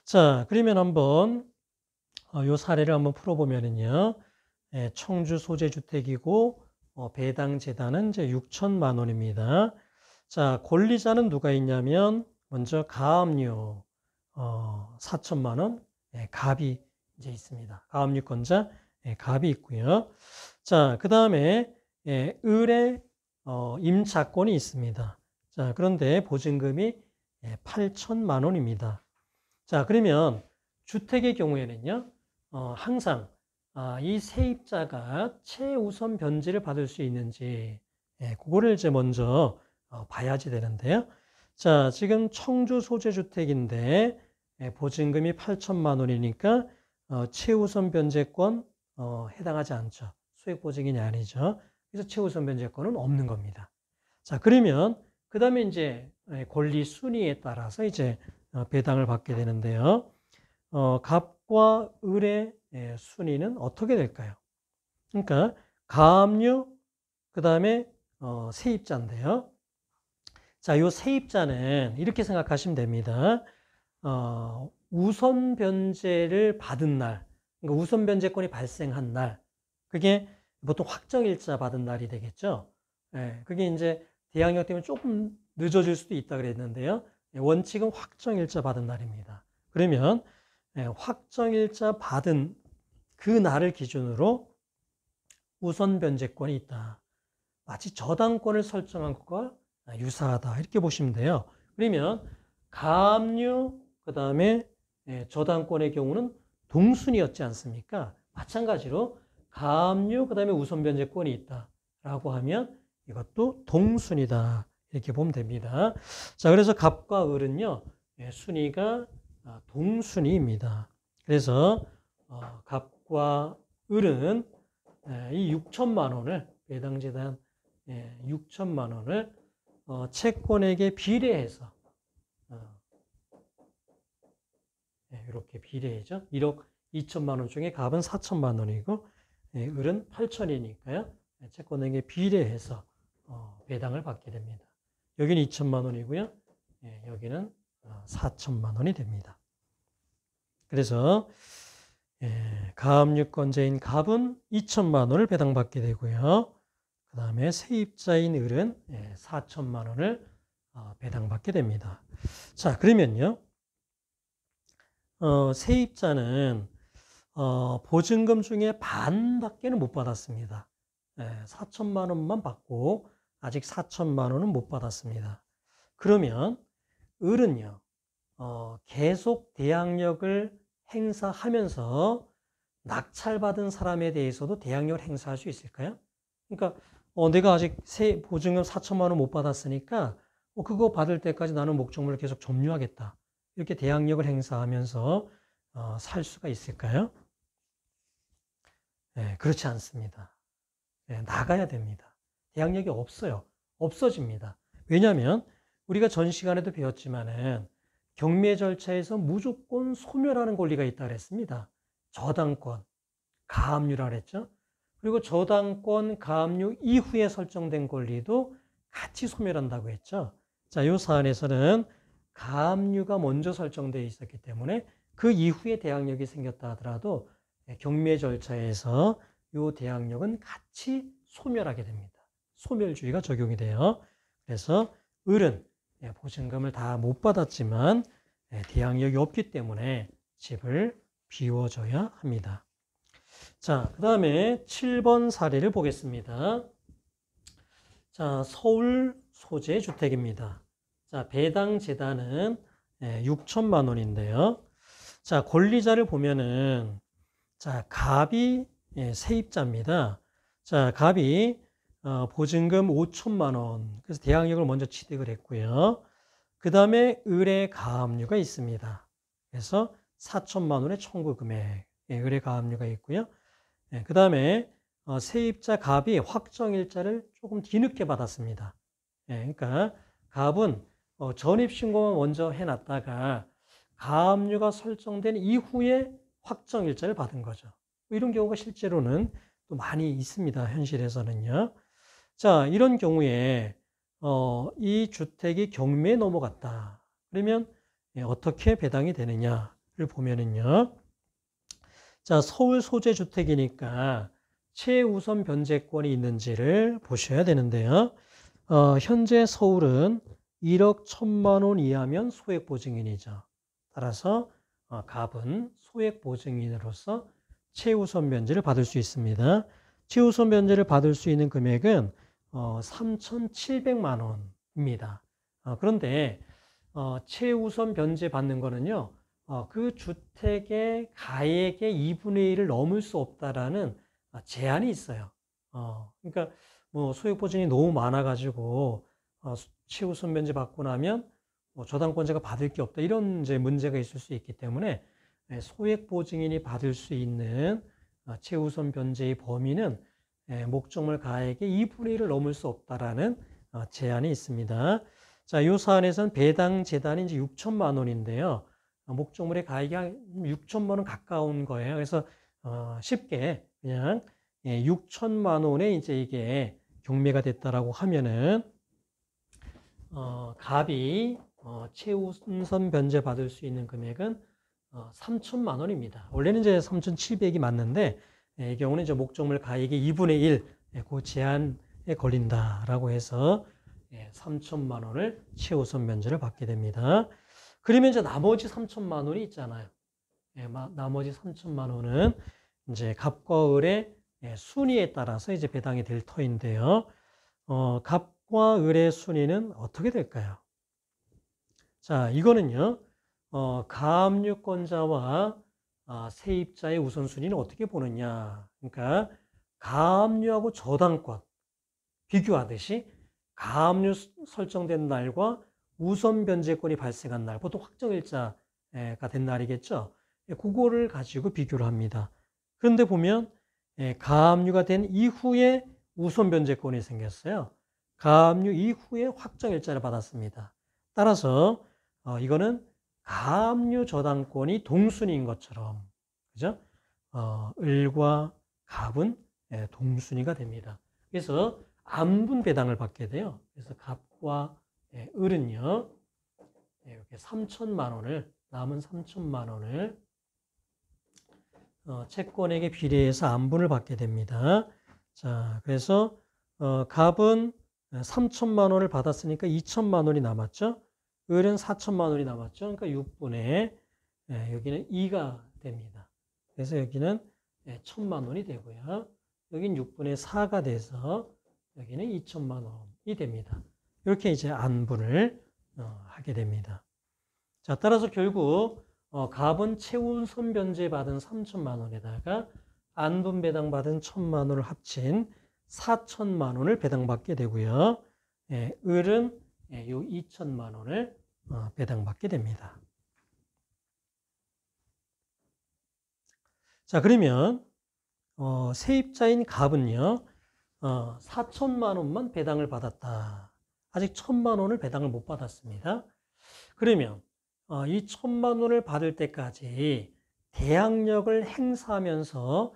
자, 그러면 한번 요 사례를 한번 풀어보면은요. 청주 소재주택이고 배당 재단은 이제 6천만 원입니다. 자, 권리자는 누가 있냐면 먼저 가압류 4천만 원, 갑이 이제 있습니다. 가압류권자 갑이 있고요. 자, 그 다음에 을의 임차권이 있습니다. 자, 그런데 보증금이 8천만 원입니다. 자, 그러면 주택의 경우에는요, 항상 이 세입자가 최우선 변제를 받을 수 있는지, 그거를 이제 먼저 봐야지 되는데요. 자, 지금 청주 소재주택인데 보증금이 8천만 원이니까 최우선 변제권 해당하지 않죠. 소액보증인이 아니죠. 그래서 최우선 변제권은 없는 겁니다. 자, 그러면 그 다음에 이제 권리 순위에 따라서 이제 배당을 받게 되는데요. 갑과 을의 순위는 어떻게 될까요? 그러니까 가압류, 그 다음에 세입자인데요. 자, 요 세입자는 이렇게 생각하시면 됩니다. 우선 변제를 받은 날, 그러니까 우선 변제권이 발생한 날, 그게 보통 확정일자 받은 날이 되겠죠. 그게 이제 대항력 때문에 조금 늦어질 수도 있다 그랬는데요. 원칙은 확정일자 받은 날입니다. 그러면 확정일자 받은 그 날을 기준으로 우선 변제권이 있다. 마치 저당권을 설정한 것과 유사하다. 이렇게 보시면 돼요. 그러면 가압류, 그 다음에 저당권의 경우는 동순이었지 않습니까? 마찬가지로 가압류, 그 다음에 우선 변제권이 있다라고 하면 이것도 동순이다. 이렇게 보면 됩니다. 자, 그래서 갑과 을은요, 순위가 동순위입니다. 그래서 갑과 을은 이 6천만 원을 배당재단 6천만 원을 채권에게 비례해서 이렇게 비례해죠. 1억 2천만 원 중에 갑은 4천만 원이고 을은 8천이니까요. 채권에게 비례해서 배당을 받게 됩니다. 여기는 2천만 원이고요. 여기는 4천만 원이 됩니다. 그래서 가압류권자인 갑은 2천만 원을 배당받게 되고요. 그 다음에 세입자인 을은 4천만 원을 배당받게 됩니다. 자, 그러면요. 세입자는 보증금 중에 반밖에는 못 받았습니다. 4천만 원만 받고 아직 4천만 원은 못 받았습니다. 그러면 을은요. 계속 대항력을 행사하면서 낙찰받은 사람에 대해서도 대항력을 행사할 수 있을까요? 그러니까 내가 아직 보증금 4천만 원 못 받았으니까 그거 받을 때까지 나는 목적물을 계속 점유하겠다. 이렇게 대항력을 행사하면서 살 수가 있을까요? 그렇지 않습니다. 나가야 됩니다. 대항력이 없어요. 없어집니다. 왜냐하면 우리가 전 시간에도 배웠지만은 경매 절차에서 무조건 소멸하는 권리가 있다고 그랬습니다. 저당권, 가압류라고 그랬죠. 그리고 저당권, 가압류 이후에 설정된 권리도 같이 소멸한다고 했죠. 자, 이 사안에서는 가압류가 먼저 설정되어 있었기 때문에 그 이후에 대항력이 생겼다 하더라도 경매 절차에서 이 대항력은 같이 소멸하게 됩니다. 소멸주의가 적용이 돼요. 그래서 을은 보증금을 다 못 받았지만 대항력이 없기 때문에 집을 비워줘야 합니다. 자, 그 다음에 7번 사례를 보겠습니다. 자, 서울 소재주택입니다. 자, 배당 재단은 6천만 원인데요. 자, 권리자를 보면은 자, 갑이 세입자입니다. 자, 갑이 보증금 5천만 원. 그래서 대항력을 먼저 취득을 했고요. 그 다음에 을의 가압류가 있습니다. 그래서 4천만 원의 청구 금액. 을의 가압류가 있고요. 그 다음에 세입자 갑이 확정일자를 조금 뒤늦게 받았습니다. 그러니까 갑은 전입신고만 먼저 해놨다가 가압류가 설정된 이후에 확정일자를 받은 거죠. 이런 경우가 실제로는 또 많이 있습니다. 현실에서는요. 자, 이런 경우에 이 주택이 경매에 넘어갔다. 그러면 어떻게 배당이 되느냐를 보면은요. 자, 서울 소재 주택이니까 최우선 변제권이 있는지를 보셔야 되는데요. 현재 서울은 1억 1천만 원 이하면 소액보증인이죠. 따라서 갑은 소액보증인으로서 최우선 변제를 받을 수 있습니다. 최우선 변제를 받을 수 있는 금액은 3,700만 원입니다. 그런데 최우선 변제 받는 거는요. 그 주택의 가액의 2분의 1을 넘을 수 없다라는 제한이 있어요. 그러니까 뭐 소액보증이 너무 많아가지고 최우선 변제 받고 나면 뭐 저당권자가 받을 게 없다 이런 이제 문제가 있을 수 있기 때문에 소액보증인이 받을 수 있는 최우선 변제의 범위는 목적물 가액의 2분의 1을 넘을 수 없다라는 제한이 있습니다. 자, 이 사안에서는 배당 재단이 이제 6천만 원인데요. 목적물의 가액이 한 6천만 원 가까운 거예요. 그래서 쉽게 그냥 6천만 원에 이제 이게 경매가 됐다라고 하면은 갑이 최우선 변제 받을 수 있는 금액은 3천만 원입니다. 원래는 이제 3,700이 맞는데 이 경우는 이제 목적물 가액의 2분의 1, 그 제한에 걸린다라고 해서 3천만 원을 최우선 변제를 받게 됩니다. 그러면 이제 나머지 3천만 원이 있잖아요. 나머지 3천만 원은 이제 갑과 을의 순위에 따라서 이제 배당이 될 터인데요. 갑과 을의 순위는 어떻게 될까요? 자, 이거는요. 가압류권자와 세입자의 우선순위는 어떻게 보느냐. 그러니까 가압류하고 저당권 비교하듯이 가압류 설정된 날과 우선 변제권이 발생한 날, 보통 확정일자가 된 날이겠죠. 그거를 가지고 비교를 합니다. 그런데 보면 가압류가 된 이후에 우선 변제권이 생겼어요. 가압류 이후에 확정일자를 받았습니다. 따라서 이거는 가압류 저당권이 동순위인 것처럼, 그죠? 을과 갑은 동순위가 됩니다. 그래서 안분 배당을 받게 돼요. 그래서 갑과 을은요, 이렇게 3천만 원을, 남은 3천만 원을 채권액에 비례해서 안분을 받게 됩니다. 자, 그래서 갑은 3천만 원을 받았으니까 2천만 원이 남았죠. 을은 4천만 원이 남았죠. 그러니까 6분의 여기는 2가 됩니다. 그래서 여기는 1천만 원이 되고요. 여기는 6분의 4가 돼서 여기는 2천만 원이 됩니다. 이렇게 이제 안분을 하게 됩니다. 자, 따라서 결국 갑은 최우선 변제 받은 3천만 원에다가 안분 배당 받은 1천만 원을 합친 4천만 원을 배당받게 되고요. 을은 이 2천만 원을 배당받게 됩니다. 자, 그러면 세입자인 갑은요. 4천만 원만 배당을 받았다. 아직 1천만 원을 배당을 못 받았습니다. 그러면 이 1천만 원을 받을 때까지 대항력을 행사하면서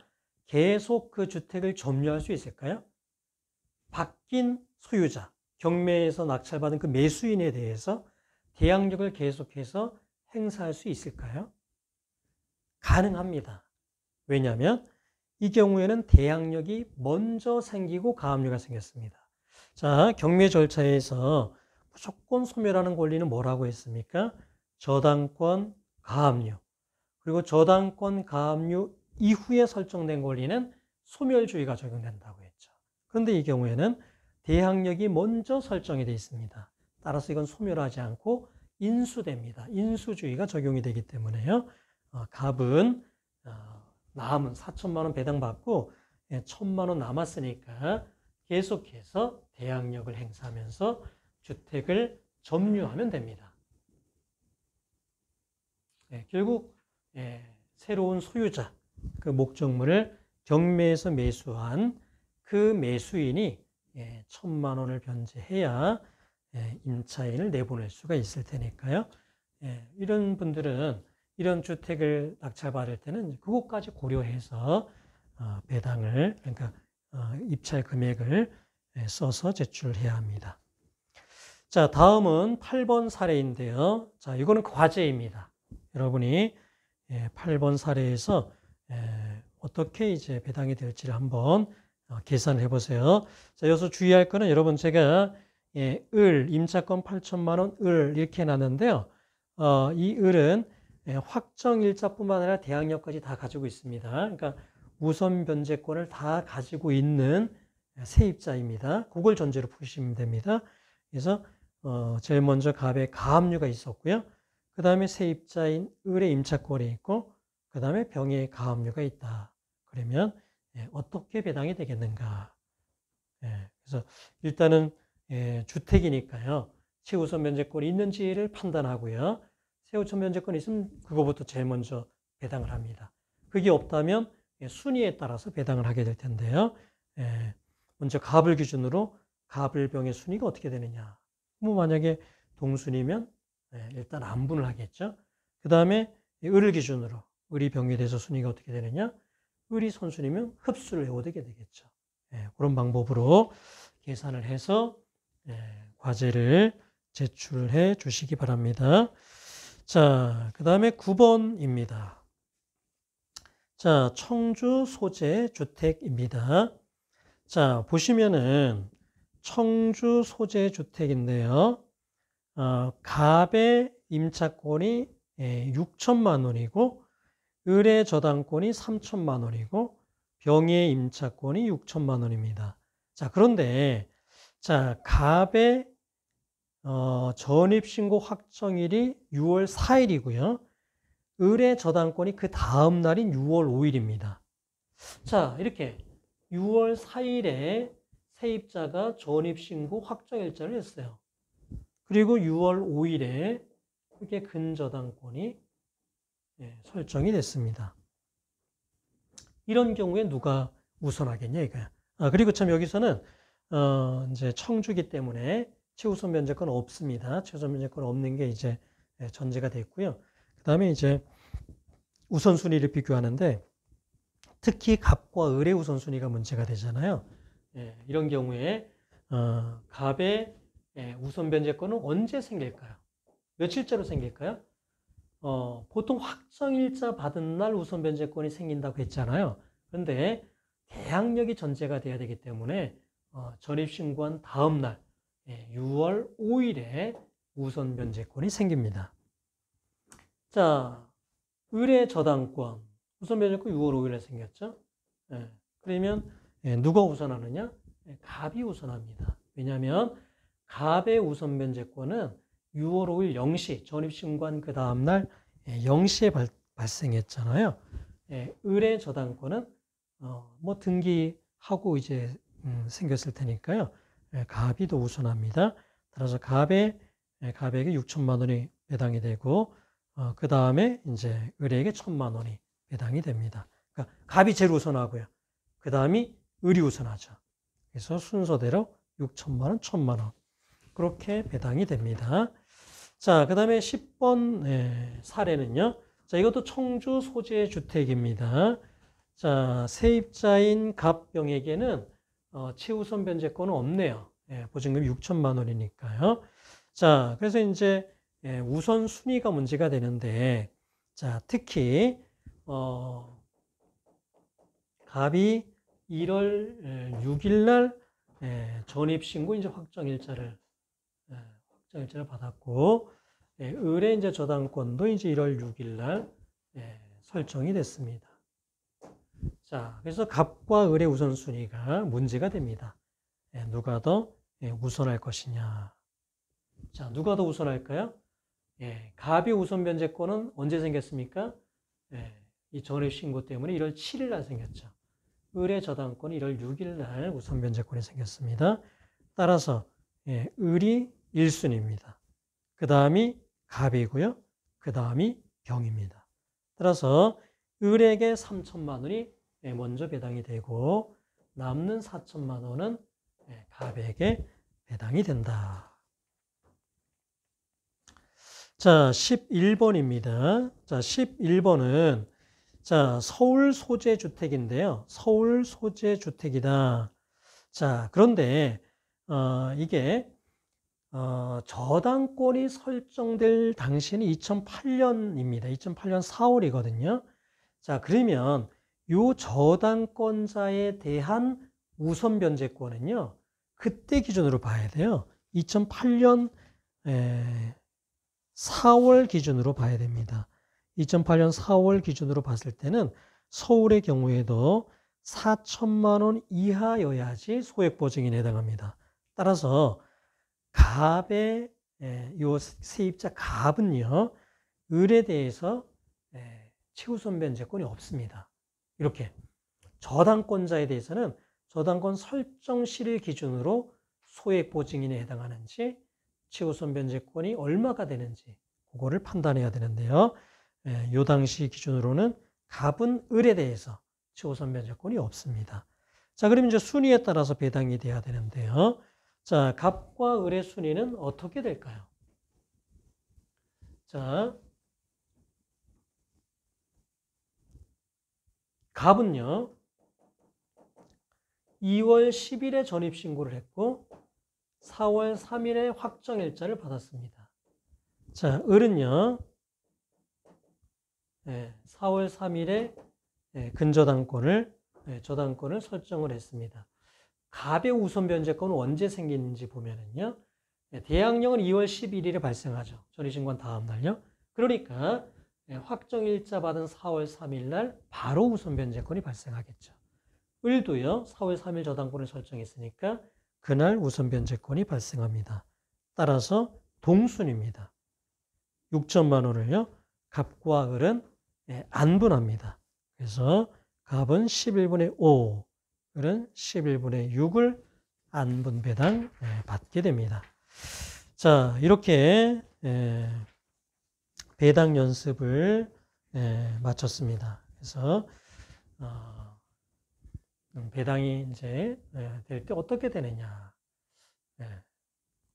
계속 그 주택을 점유할 수 있을까요? 바뀐 소유자, 경매에서 낙찰받은 그 매수인에 대해서 대항력을 계속해서 행사할 수 있을까요? 가능합니다. 왜냐하면 이 경우에는 대항력이 먼저 생기고 가압류가 생겼습니다. 자, 경매 절차에서 무조건 소멸하는 권리는 뭐라고 했습니까? 저당권, 가압류. 그리고 저당권, 가압류 이후에 설정된 권리는 소멸주의가 적용된다고 했죠. 그런데 이 경우에는 대항력이 먼저 설정이 되어 있습니다. 따라서 이건 소멸하지 않고 인수됩니다. 인수주의가 적용이 되기 때문에요. 갑은 남은 4천만 원 배당받고 1천만 원 남았으니까 계속해서 대항력을 행사하면서 주택을 점유하면 됩니다. 결국 새로운 소유자, 그 목적물을 경매에서 매수한 그 매수인이 1천만 원을 변제해야 임차인을 내보낼 수가 있을 테니까요. 이런 분들은 이런 주택을 낙찰받을 때는 그것까지 고려해서 배당을, 그러니까 입찰 금액을 써서 제출해야 합니다. 자, 다음은 8번 사례인데요. 자, 이거는 과제입니다. 여러분이 8번 사례에서 어떻게 이제 배당이 될지를 한번 계산을 해보세요. 자, 여기서 주의할 거는 여러분 제가 임차권 8천만 원, 이렇게 해놨는데요. 이 을은 확정일자뿐만 아니라 대항력까지 다 가지고 있습니다. 그러니까 우선 변제권을 다 가지고 있는 세입자입니다. 그걸 전제로 푸시면 됩니다. 그래서 제일 먼저 갑의 가압류가 있었고요. 그 다음에 세입자인 을의 임차권이 있고, 그 다음에 병의 가압류가 있다. 그러면 어떻게 배당이 되겠는가? 그래서 일단은 주택이니까요. 최우선 면제권이 있는지를 판단하고요. 최우선 면제권이 있으면 그거부터 제일 먼저 배당을 합니다. 그게 없다면 순위에 따라서 배당을 하게 될 텐데요. 먼저 갑을 기준으로 갑을 병의 순위가 어떻게 되느냐. 뭐 만약에 동순이면 일단 안분을 하겠죠. 그 다음에 을을 기준으로 을이 병에 대해서 순위가 어떻게 되느냐. 을이 선순위면 흡수를 해오게 되겠죠. 그런 방법으로 계산을 해서 과제를 제출해 주시기 바랍니다. 자, 그 다음에 9번입니다. 자, 청주 소재 주택입니다. 자, 보시면은 청주 소재 주택인데요. 갑의 임차권이 6천만 원이고 을의 저당권이 3천만 원이고 병의 임차권이 6천만 원입니다. 자, 그런데 자, 갑의 전입신고 확정일이 6월 4일이고요. 을의 저당권이 그 다음 날인 6월 5일입니다. 자, 이렇게 6월 4일에 세입자가 전입신고 확정일자를 했어요. 그리고 6월 5일에 그게 근저당권이 설정이 됐습니다. 이런 경우에 누가 우선하겠냐 이거야. 그리고 참 여기서는 이제 청주기 때문에 최우선 면제권 없습니다. 최우선 면제권 없는 게 이제 전제가 됐고요. 그 다음에 이제 우선순위를 비교하는데 특히 갑과 을의 우선순위가 문제가 되잖아요. 이런 경우에 갑의 우선 변제권은 언제 생길까요? 며칠째로 생길까요? 보통 확정일자 받은 날 우선 변제권이 생긴다고 했잖아요. 그런데 대항력이 전제가 돼야 되기 때문에 전입신고한 다음 날 6월 5일에 우선 변제권이 생깁니다. 자, 을의 저당권 우선 변제권 6월 5일에 생겼죠. 그러면 누가 우선하느냐? 갑이 우선합니다. 왜냐하면 갑의 우선 변제권은 6월 5일 0시 전입신고한 그 다음날 0시에 발생했잖아요. 을의 저당권은 뭐 등기하고 이제 생겼을 테니까요. 갑이 더 우선합니다. 따라서 갑에게 6천만 원이 배당이 되고 그 다음에 이제 을에게 1,000만 원이 배당이 됩니다. 그러니까 갑이 제일 우선하고요. 그 다음이 을이 우선하죠. 그래서 순서대로 6천만 원, 1,000만 원 그렇게 배당이 됩니다. 자, 그 다음에 10번 사례는요. 자, 이것도 청주 소재 주택입니다. 자, 세입자인 갑병에게는 최우선 변제권은 없네요. 보증금이 6천만 원이니까요. 자, 그래서 이제 우선 순위가 문제가 되는데, 자, 특히 갑이 1월 6일 날 전입신고 이제 확정일자를 받았고, 을의 이제 저당권도 이제 1월 6일 날 설정이 됐습니다. 자, 그래서 갑과 을의 우선순위가 문제가 됩니다. 누가 더 우선할 것이냐. 자, 누가 더 우선할까요? 갑의 우선 변제권은 언제 생겼습니까? 이 전입신고 때문에 1월 7일 날 생겼죠. 을의 저당권이 1월 6일 날 우선 변제권이 생겼습니다. 따라서 을이 1순위입니다. 그 다음이 갑이고요. 그 다음이 병입니다. 따라서 을에게 3천만 원이 먼저 배당이 되고 남는 4천만 원은 갑에게 배당이 된다. 자, 11번입니다. 자, 11번은 자, 서울 소재 주택인데요. 서울 소재 주택이다. 자, 그런데 이게 저당권이 설정될 당시는 2008년입니다. 2008년 4월이거든요. 자, 그러면 요 저당권자에 대한 우선 변제권은요, 그때 기준으로 봐야 돼요. 2008년 4월 기준으로 봐야 됩니다. 2008년 4월 기준으로 봤을 때는 서울의 경우에도 4천만 원 이하여야지 소액보증인에 해당합니다. 따라서 갑의 요 세입자 갑은요, 을에 대해서 최우선 변제권이 없습니다. 이렇게 저당권자에 대해서는 저당권 설정 시를 기준으로 소액보증인에 해당하는지 최우선 변제권이 얼마가 되는지 그거를 판단해야 되는데요. 요 당시 기준으로는 갑은 을에 대해서 최우선 변제권이 없습니다. 자, 그럼 이제 순위에 따라서 배당이 돼야 되는데요. 자, 갑과 을의 순위는 어떻게 될까요? 자, 갑은요, 2월 10일에 전입신고를 했고 4월 3일에 확정일자를 받았습니다. 자, 을은요, 4월 3일에 저당권을 설정을 했습니다. 갑의 우선 변제권은 언제 생기는지 보면은요, 대항력은 2월 11일에 발생하죠. 전입신고한 다음 날요. 그러니까 확정일자 받은 4월 3일 날 바로 우선 변제권이 발생하겠죠. 을도요, 4월 3일 저당권을 설정했으니까 그날 우선 변제권이 발생합니다. 따라서 동순입니다. 6천만 원을요, 갑과 을은 안분합니다. 그래서 갑은 11분의 5, 을은 11분의 6을 안분 배당 받게 됩니다. 자, 이렇게 배당 연습을 마쳤습니다. 그래서 배당이 이제 될 때 어떻게 되느냐.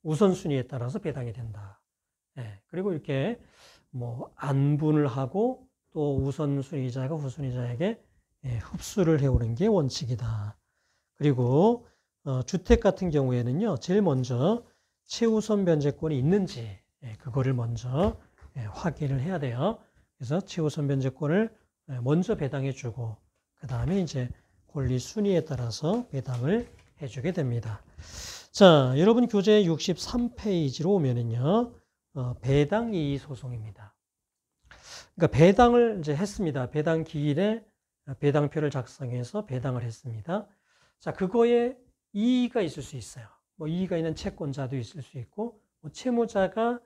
우선순위에 따라서 배당이 된다. 그리고 이렇게 뭐 안분을 하고 또 우선순위자가 후순위자에게 흡수를 해오는 게 원칙이다. 그리고 주택 같은 경우에는요, 제일 먼저 최우선 변제권이 있는지 그거를 먼저 확인을 해야 돼요. 그래서 최우선 변제권을 먼저 배당해 주고 그 다음에 이제 권리 순위에 따라서 배당을 해주게 됩니다. 자, 여러분 교재 63페이지로 오면은요, 배당 이의 소송입니다. 그러니까 배당을 이제 했습니다. 배당 기일에 배당표를 작성해서 배당을 했습니다. 자, 그거에 이의가 있을 수 있어요. 뭐 이의가 있는 채권자도 있을 수 있고, 뭐 채무자가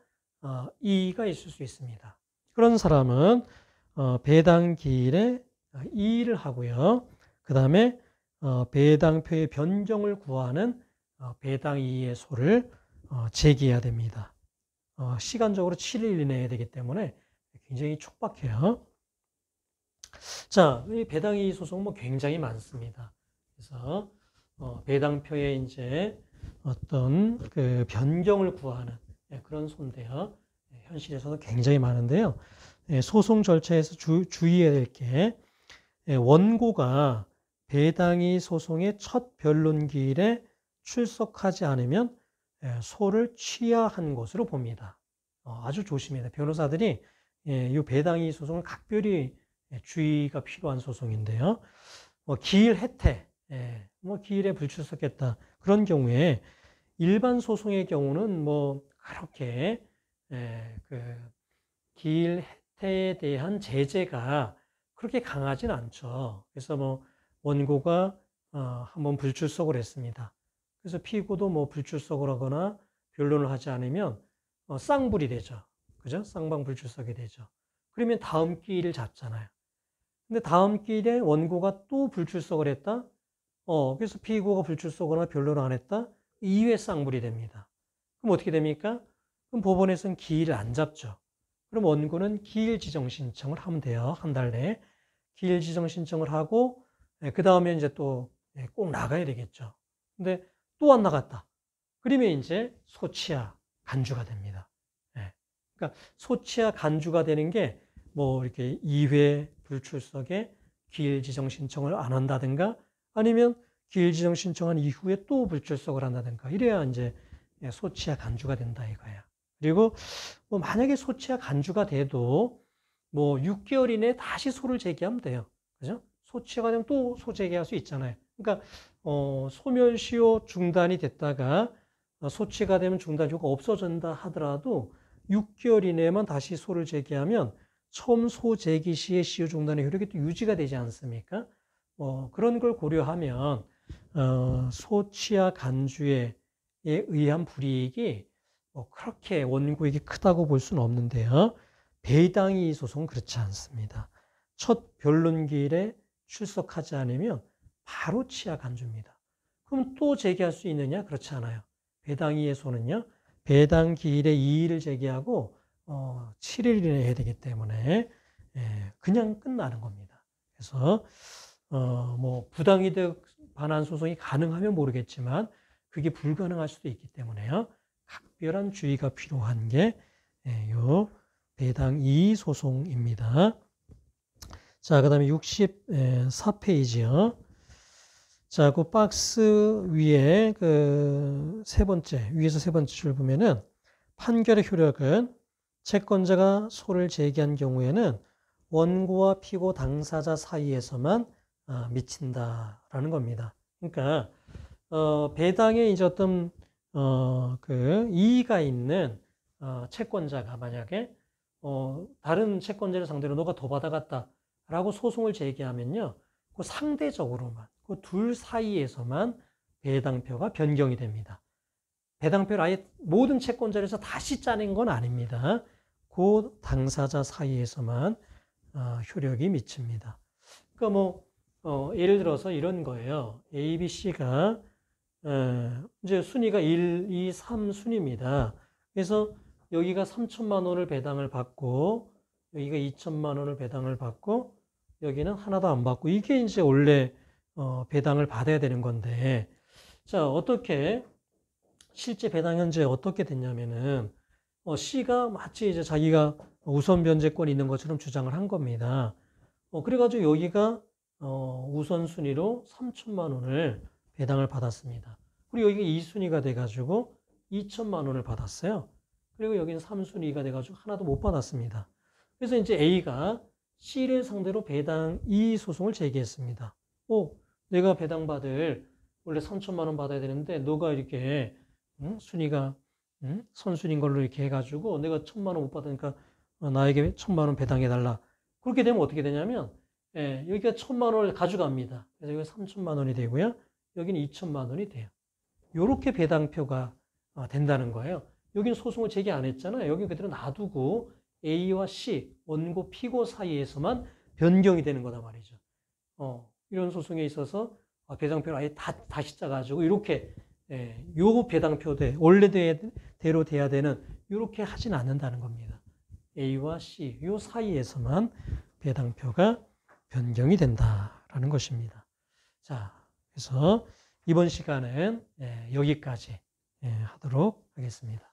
이의가 있을 수 있습니다. 그런 사람은 배당 기일에 이의를 하고요. 그 다음에 배당표의 변경을 구하는 배당 이의의 소를 제기해야 됩니다. 시간적으로 7일 이내에 되기 때문에 굉장히 촉박해요. 자, 이 배당 이의 소송 뭐 굉장히 많습니다. 그래서 배당표에 이제 어떤 그 변경을 구하는 그런 소인데요. 현실에서도 굉장히 많은데요. 소송 절차에서 주의해야 될 게 원고가 배당이의 소송의 첫 변론기일에 출석하지 않으면 소를 취하한 것으로 봅니다. 아주 조심해야 돼요. 변호사들이 이 배당이의 소송을 각별히 주의가 필요한 소송인데요. 기일 해태, 뭐 기일에 불출석했다. 그런 경우에 일반 소송의 경우는 뭐 그렇게 그 기일 해태에 대한 제재가 그렇게 강하진 않죠. 그래서 뭐 원고가 한번 불출석을 했습니다. 그래서 피고도 뭐 불출석을 하거나 변론을 하지 않으면 쌍불이 되죠. 그죠? 쌍방 불출석이 되죠. 그러면 다음 기일을 잡잖아요. 근데 다음 기일에 원고가 또 불출석을 했다? 그래서 피고가 불출석하거나 변론을 안 했다? 2회 쌍불이 됩니다. 그럼 어떻게 됩니까? 그럼 법원에서는 기일을 안 잡죠. 그럼 원고는 기일 지정 신청을 하면 돼요. 한 달 내에. 기일 지정 신청을 하고, 그 다음에 이제 또 꼭 나가야 되겠죠. 근데 또 안 나갔다. 그러면 이제 소치하 간주가 됩니다. 그러니까 소치하 간주가 되는 게 뭐 이렇게 2회 불출석에 기일 지정 신청을 안 한다든가 아니면 기일 지정 신청한 이후에 또 불출석을 한다든가 이래야 이제 소치와 간주가 된다 이거야. 그리고 뭐 만약에 소치와 간주가 돼도 뭐 6개월 이내에 다시 소를 제기하면 돼요. 그죠? 소치가 되면 또 소 제기할 수 있잖아요. 그러니까 소멸시효 중단이 됐다가 소치가 되면 중단 효과가 없어진다 하더라도 6개월 이내에만 다시 소를 제기하면 처음 소 제기 시의 시효 중단의 효력이 또 유지가 되지 않습니까? 그런 걸 고려하면 소치와 간주에 의한 불이익이 그렇게 원고익이 크다고 볼 수는 없는데요. 배당이의 소송은 그렇지 않습니다. 첫 변론기일에 출석하지 않으면 바로 치하 간주입니다. 그럼 또 제기할 수 있느냐? 그렇지 않아요. 배당이의소는요. 배당 기일에 이의를 제기하고 7일 이내에 해야 되기 때문에 그냥 끝나는 겁니다. 그래서 뭐 부당이득 반환 소송이 가능하면 모르겠지만 그게 불가능할 수도 있기 때문에요. 각별한 주의가 필요한 게 요 배당 이의 소송입니다. 자, 그 다음에 64페이지요. 자, 그 박스 위에 위에서 세 번째 줄 보면은 판결의 효력은 채권자가 소를 제기한 경우에는 원고와 피고 당사자 사이에서만 미친다라는 겁니다. 그러니까 배당에 이제 어떤 이의가 있는 채권자가 만약에 다른 채권자를 상대로 너가 더 받아갔다라고 소송을 제기하면요, 그 상대적으로만 그 둘 사이에서만 배당표가 변경이 됩니다. 배당표를 아예 모든 채권자에서 다시 짜낸 건 아닙니다. 그 당사자 사이에서만 효력이 미칩니다. 그러니까 예를 들어서 이런 거예요. A, B, C가 이제 순위가 1, 2, 3 순위입니다. 그래서 여기가 3천만 원을 배당을 받고 여기가 2천만 원을 배당을 받고 여기는 하나도 안 받고 이게 이제 원래 배당을 받아야 되는 건데, 자, 어떻게 실제 배당 현재 어떻게 됐냐면은 C가 마치 이제 자기가 우선 변제권이 있는 것처럼 주장을 한 겁니다. 그래가지고 여기가 우선순위로 3천만 원을 배당을 받았습니다. 그리고 여기가 2순위가 돼가지고 2천만 원을 받았어요. 그리고 여기는 3순위가 돼가지고 하나도 못 받았습니다. 그래서 이제 A가 C를 상대로 배당 이의 소송을 제기했습니다. 내가 배당받을 원래 3천만 원 받아야 되는데 너가 이렇게 순위가 선순위인 걸로 이렇게 해가지고 내가 1천만 원 못 받으니까 나에게 1천만 원 배당해달라. 그렇게 되면 어떻게 되냐면 여기가 1천만 원을 가져갑니다. 그래서 여기가 3천만 원이 되고요. 여기는 2천만 원이 돼요. 이렇게 배당표가 된다는 거예요. 여기는 소송을 제기 안 했잖아요. 여기 그대로 놔두고 A와 C, 원고, 피고 사이에서만 변경이 되는 거다 말이죠. 이런 소송에 있어서 배당표를 아예 다시 짜가지고 이렇게 요 배당표대 원래대로 돼야 되는 이렇게 하진 않는다는 겁니다. A와 C 요 사이에서만 배당표가 변경이 된다라는 것입니다. 자, 그래서 이번 시간은 여기까지 하도록 하겠습니다.